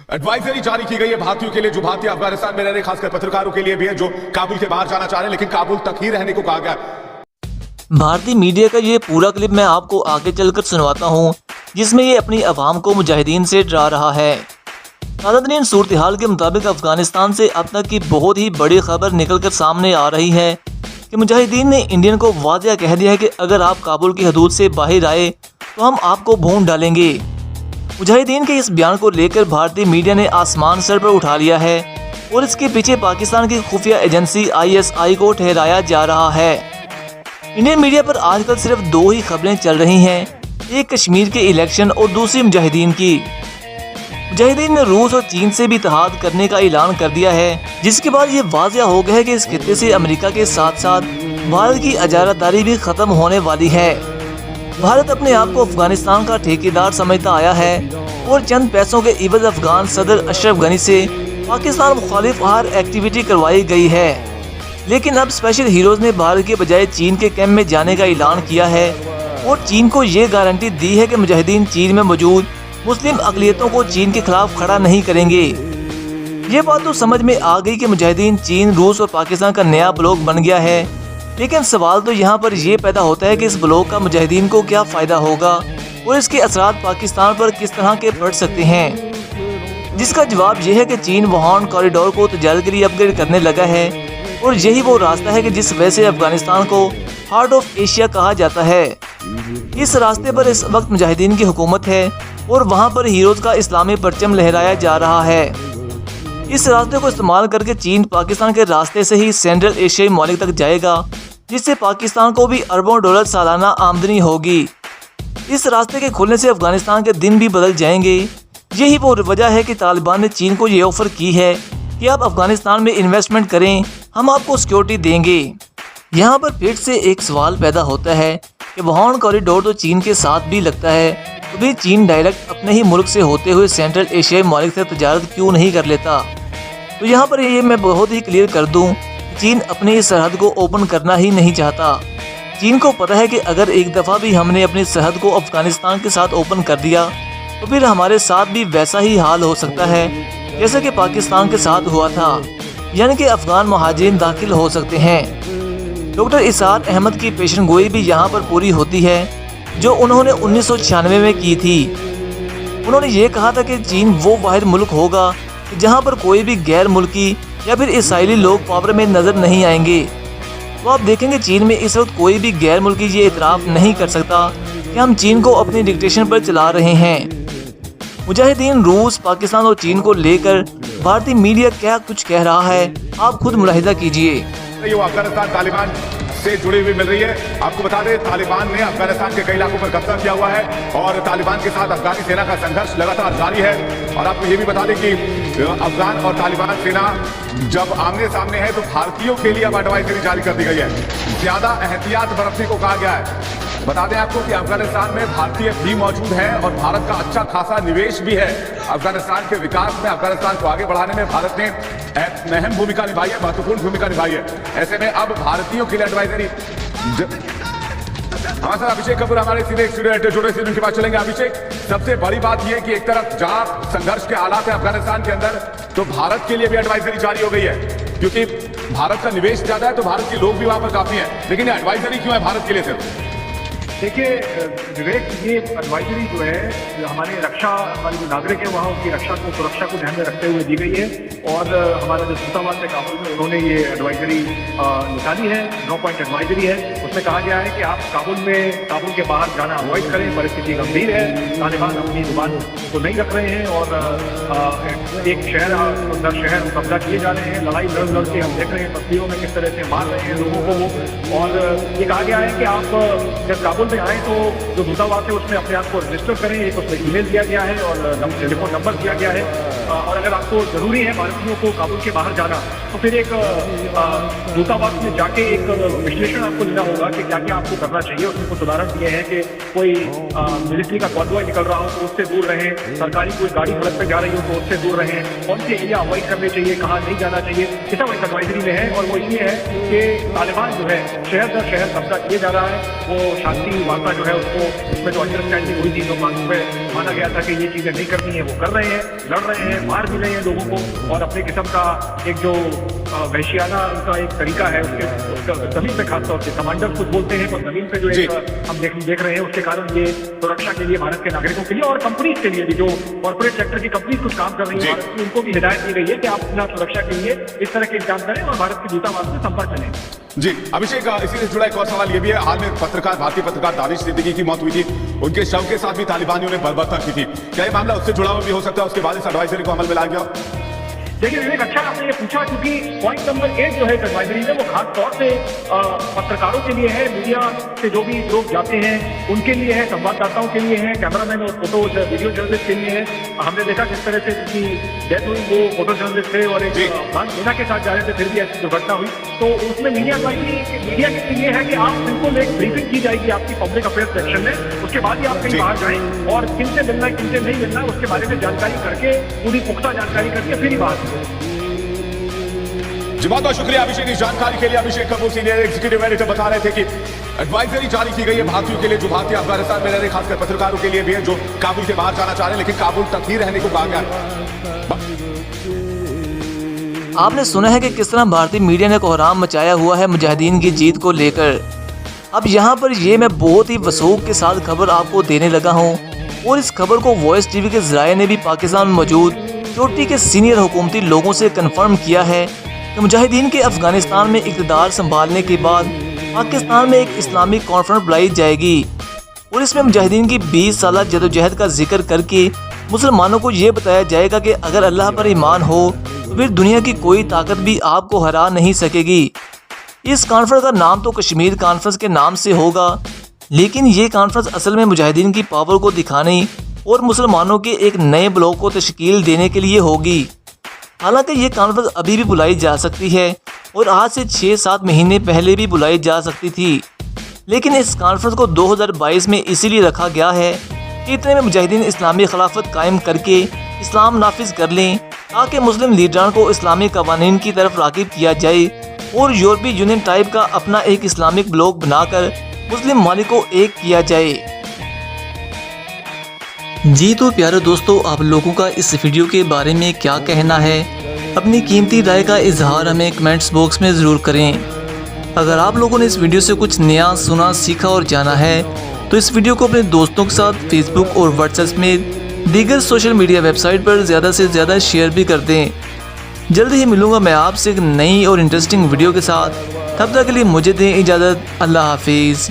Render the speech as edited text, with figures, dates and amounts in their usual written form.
Advisory जारी की गई है भारतीयों के लिए, जो भारतीय अफगानिस्तान में रह रहे, खासकर पत्रकारों के लिए भी है, जो काबुल के बाहर जाना चाह रहे हैं, लेकिन काबुल तक ही रहने को कहा गया। भारतीय मीडिया का ये पूरा क्लिप मैं आपको आगे चलकर सुनवाता हूँ, जिसमें ये अपनी अवाम को मुजाहिदीन से डरा रहा है। ताज़ातरीन सूरत हाल के मुताबिक अफगानिस्तान से अब तक की बहुत ही बड़ी खबर निकलकर सामने आ रही है कि मुजाहिदीन ने इंडियन को वाज़ेह कह दिया है कि अगर आप काबुल की हदूद से बाहर आए तो हम आपको भून डालेंगे। मुजाहिदीन के इस बयान को लेकर भारतीय मीडिया ने आसमान सर पर उठा लिया है और इसके पीछे पाकिस्तान की खुफिया एजेंसी ISI को ठहराया जा रहा है। इंडियन मीडिया पर आजकल सिर्फ दो ही खबरें चल रही हैं, एक कश्मीर के इलेक्शन और दूसरी मुजाहिदीन की। मुजाहिदीन ने रूस और चीन से भी इत्तेहाद करने का ऐलान कर दिया है, जिसके बाद ये वाज़ेह हो गया है कि इस खित्ते से अमेरिका के साथ साथ भारत की इजारादारी भी खत्म होने वाली है। भारत अपने आप को अफगानिस्तान का ठेकेदार समझता आया है और चंद पैसों के इवज अफगान सदर अशरफ गनी से पाकिस्तान मुखालिफ हर एक्टिविटी करवाई गई है। लेकिन अब स्पेशल हीरोज ने भारत के बजाय चीन के कैंप में जाने का ऐलान किया है और चीन को ये गारंटी दी है कि मुजाहिदीन चीन में मौजूद मुस्लिम अक़लियतों को चीन के खिलाफ खड़ा नहीं करेंगे। ये बात तो समझ में आ गई कि मुजाहिदीन चीन, रूस और पाकिस्तान का नया ब्लॉक बन गया है, लेकिन सवाल तो यहाँ पर यह पैदा होता है कि इस ब्लॉक का मुजाहिदीन को क्या फ़ायदा होगा और इसके असरात पाकिस्तान पर किस तरह के पड़ सकते हैं। जिसका जवाब यह है कि चीन वुहान कॉरिडोर को तजारत के लिए अपग्रेड करने लगा है और यही वो रास्ता है कि जिस वजह से अफगानिस्तान को हार्ट ऑफ एशिया कहा जाता है। इस रास्ते पर इस वक्त मुजाहिदीन की हुकूमत है और वहाँ पर हीरोज का इस्लामी परचम लहराया जा रहा है। इस रास्ते को इस्तेमाल करके चीन पाकिस्तान के रास्ते से ही सेंट्रल एशियाई ममालिक तक जाएगा, जिससे पाकिस्तान को भी अरबों डॉलर सालाना आमदनी होगी। इस रास्ते के खुलने से अफगानिस्तान के दिन भी बदल जाएंगे। यही वो वजह है कि तालिबान ने चीन को ये ऑफर की है कि आप अफगानिस्तान में इन्वेस्टमेंट करें, हम आपको सिक्योरिटी देंगे। यहाँ पर फिर से एक सवाल पैदा होता है कि वुहान कॉरिडोर तो चीन के साथ भी लगता है, तो भी चीन डायरेक्ट अपने ही मुल्क से होते हुए सेंट्रल एशियाई ममालिक से तजारत क्यों नहीं कर लेता। तो यहाँ पर ये मैं बहुत ही क्लियर कर दूँ, चीन अपनी इस सरहद को ओपन करना ही नहीं चाहता। चीन को पता है कि अगर एक दफ़ा भी हमने अपनी सरहद को अफगानिस्तान के साथ ओपन कर दिया तो फिर हमारे साथ भी वैसा ही हाल हो सकता है जैसे कि पाकिस्तान के साथ हुआ था, यानी कि अफगान महाजिर दाखिल हो सकते हैं। डॉक्टर इसार अहमद की पेशन गोई भी यहाँ पर पूरी होती है जो उन्होंने 1996 में की थी। उन्होंने ये कहा था कि चीन वो वाहिद मुल्क होगा जहाँ पर कोई भी गैर मुल्की या फिर इसराइली लोग पावर में नजर नहीं आएंगे। तो आप देखेंगे चीन में इस वक्त कोई भी गैर मुल्की ये इतराफ़ नहीं कर सकता कि हम चीन को अपनी डिक्टेशन पर चला रहे हैं। मुजाहिदीन, रूस, पाकिस्तान और चीन को लेकर भारतीय मीडिया क्या कुछ कह रहा है, आप खुद मुलाहिजा कीजिए। अफगानिस्तान तालिबान से जुड़ी हुई मिल रही है। आपको बता दें, तालिबान ने अफगानिस्तान के कई इलाकों पर कब्जा किया हुआ है और तालिबान के साथ अफगानी सेना का संघर्ष लगातार जारी है। और आपको ये भी बता दें कि अफगान और तालिबान सेना जब आमने सामने है तो भारतीयों के लिए अब एडवाइजरी जारी कर दी गई है, ज्यादा एहतियात बरतने को कहा गया है। बता दें आपको कि अफगानिस्तान में भारतीय भी मौजूद है और भारत का अच्छा खासा निवेश भी है। अफगानिस्तान के विकास में, अफगानिस्तान को आगे बढ़ाने में भारत ने अहम भूमिका निभाई है, महत्वपूर्ण भूमिका निभाई है। ऐसे में अब भारतीयों के लिए एडवाइजरी। हमारे साथ अभिषेक कपूर हमारे सीधे स्टूडियो जुड़े से उनके पास चलेंगे। अभिषेक, सबसे बड़ी बात यह कि एक तरफ जहां संघर्ष के हालात है अफगानिस्तान के अंदर, तो भारत के लिए भी एडवाइजरी जारी हो गई है, क्योंकि भारत का निवेश ज्यादा है तो भारत के लोग भी वहां पर काफी हैं। लेकिन एडवाइजरी क्यों है भारत के लिए सिर्फ? देखिए विवेक, ये एडवाइजरी जो है हमारे रक्षा, हमारे जो नागरिक है वहाँ उनकी रक्षा को, सुरक्षा को ध्यान में रखते हुए दी गई है। और हमारा जो दूतावास है काबुल में, उन्होंने ये एडवाइजरी निकाली है, 9 पॉइंट एडवाइजरी है। उसमें कहा गया है कि आप काबुल के बाहर जाना अवॉइड करें, परिस्थिति गंभीर है, तालिबान अपनी जुबान को नहीं रख रहे हैं और एक शहर कब्जा किए जा रहे हैं। लड़ाई लड़ के हम देख रहे हैं तस्वीरों में किस तरह से मार रहे हैं लोगों को वो। और ये कहा गया है कि आप जब काबुल में आए तो जो दूतावास है उसमें अपने आप को रजिस्टर करें, एक उसमें ईमेल दिया गया है और टेलीफोन नंबर दिया गया है। और अगर आपको जरूरी है भारतीयों को काबुल के बाहर जाना तो फिर एक दूतावास में जाके एक विश्लेषण आपको लेना होगा कि क्या क्या आपको करना चाहिए। उसमें कुछ उदाहरण दिए हैं कि कोई मिलिट्री का कॉन्वॉय निकल रहा हो तो उससे दूर रहें, सरकारी कोई गाड़ी सड़क पर जा रही हो तो उससे दूर रहें, कौन से एरिया अवॉइड करने चाहिए, कहाँ नहीं जाना चाहिए, ये सब एक एडवाइजरी में है। और वो ये है कि तालिबान जो है शहर दर शहर कब्जा किए जा रहा है, वो शांति वार्ता जो है उसको, उसमें जो अंडरस्टैंडिंग हुई थी, जो बातों पर माना गया था कि ये चीजें नहीं करनी है, वो कर रहे हैं, लड़ रहे हैं, मार भी रहे हैं लोगों को, और अपने किस्म का एक जो वहशियाना उनका एक तरीका है उसका जमीन पे खासतौर से कमांडर कुछ बोलते हैं, तो जमीन पे जो एक हम देख रहे हैं, उसके कारण ये सुरक्षा के लिए भारत के नागरिकों के लिए और कंपनीज के लिए भी, जो कॉर्पोरेट सेक्टर की कंपनीज कुछ काम कर रही है, उनको भी हिदायत दी गई है कि आप अपना सुरक्षा के लिए इस तरह के इंतजाम करें और भारत के दूतावास से संपर्क करें। जी अभिषेक, इसी से जुड़ा एक और सवाल ये भी है, हाल में भारतीय पत्रकार दानिश सिद्दीकी की मौत हुई थी, उनके शव के साथ भी तालिबानियों ने बर्बरता की थी, क्या ये मामला उससे जुड़ा हुआ भी हो सकता है? उसके बाद इस एडवाइजरी को अमल में लाया गया? देखिए विवेक, अच्छा आपने ये पूछा, क्योंकि पॉइंट नंबर 8 जो है एडवाइजरी में, वो खास तौर से पत्रकारों के लिए है, मीडिया से जो भी लोग जाते हैं उनके लिए है, संवाददाताओं के लिए है, कैमरामैन और फोटो वीडियो जर्नलिस्ट के लिए है। हमने देखा किस तरह से उनकी डेथ हुई, वो फोटो जर्नलिस्ट थे और एक सेना के साथ जा रहे थे, फिर भी ऐसी दुर्घटना हुई। तो उसमें मीडिया मीडिया के लिए है कि आप बिल्कुल एक ब्रीफिंग की जाएगी आपकी पब्लिक अफेयर्स सेक्शन में, उसके बाद ही आप कहीं बाहर जाएं और किनसे मिलना है किनसे नहीं मिलना है उसके बारे में जानकारी करके, पूरी पुख्ता जानकारी करके फिर ही बाहर। जी बहुत बहुत शुक्रिया अभिषेक इस जानकारी के लिए। Abhishek Kapoor senior executive editor बता रहे थे कि एडवाइजरी जारी की गई है भारतीयों के लिए, जो भारतीय अफगानिस्तान में रह रहे खासकर पत्रकारों के लिए भी है, जो काबुल के बाहर जाना चाह रहे हैं, लेकिन काबुल तक ही रहने को कहा गया है। आपने सुना है कि किस तरह भारतीय मीडिया ने कोहराम मचाया हुआ है मुजाहिदीन की जीत को लेकर। अब यहाँ पर ये मैं बहुत ही वसूख के साथ खबर आपको देने लगा हूँ, और इस खबर को वॉइस टीवी के जराये ने भी पाकिस्तान में मौजूद चोटी के सीनियर हुकूमती लोगों से कन्फर्म किया है कि मुजाहिदीन के अफगानिस्तान में इक़्तिदार संभालने के बाद पाकिस्तान में एक इस्लामिक कॉन्फ्रेंस बुलाई जाएगी, और इसमें मुजाहिदीन की 20 साल जदोजहद का जिक्र करके मुसलमानों को ये बताया जाएगा कि अगर अल्लाह पर ईमान हो तो फिर दुनिया की कोई ताकत भी आपको हरा नहीं सकेगी। इस कॉन्फ्रेंस का नाम तो कश्मीर कॉन्फ्रेंस के नाम से होगा, लेकिन ये कॉन्फ्रेंस असल में मुजाहिदीन की पावर को दिखाने और मुसलमानों के एक नए ब्लॉक को तश्कील देने के लिए होगी। हालांकि ये कॉन्फ्रेंस अभी भी बुलाई जा सकती है और आज से 6-7 महीने पहले भी बुलाई जा सकती थी, लेकिन इस कॉन्फ्रेंस को 2022 में इसीलिए रखा गया है कि इतने में मुजाहिदीन इस्लामी खिलाफत कायम करके इस्लाम नाफिज कर लें, ताकि मुस्लिम लीडरान को इस्लामी कवानीन की तरफ राग़िब किया जाए और यूरोपीय यूनियन टाइप का अपना एक इस्लामिक ब्लॉक बनाकर मुस्लिम मालिक को एक किया जाए। जी तो प्यारे दोस्तों, आप लोगों का इस वीडियो के बारे में क्या कहना है? अपनी कीमती राय का इजहार हमें कमेंट्स बॉक्स में ज़रूर करें। अगर आप लोगों ने इस वीडियो से कुछ नया सुना, सीखा और जाना है तो इस वीडियो को अपने दोस्तों के साथ फेसबुक और व्हाट्सएप में दीगर सोशल मीडिया वेबसाइट पर ज़्यादा से ज़्यादा शेयर भी कर दें। जल्द ही मिलूँगा मैं आपसे एक नई और इंटरेस्टिंग वीडियो के साथ, तब तक के लिए मुझे दें इजाज़त। अल्लाह हाफिज़।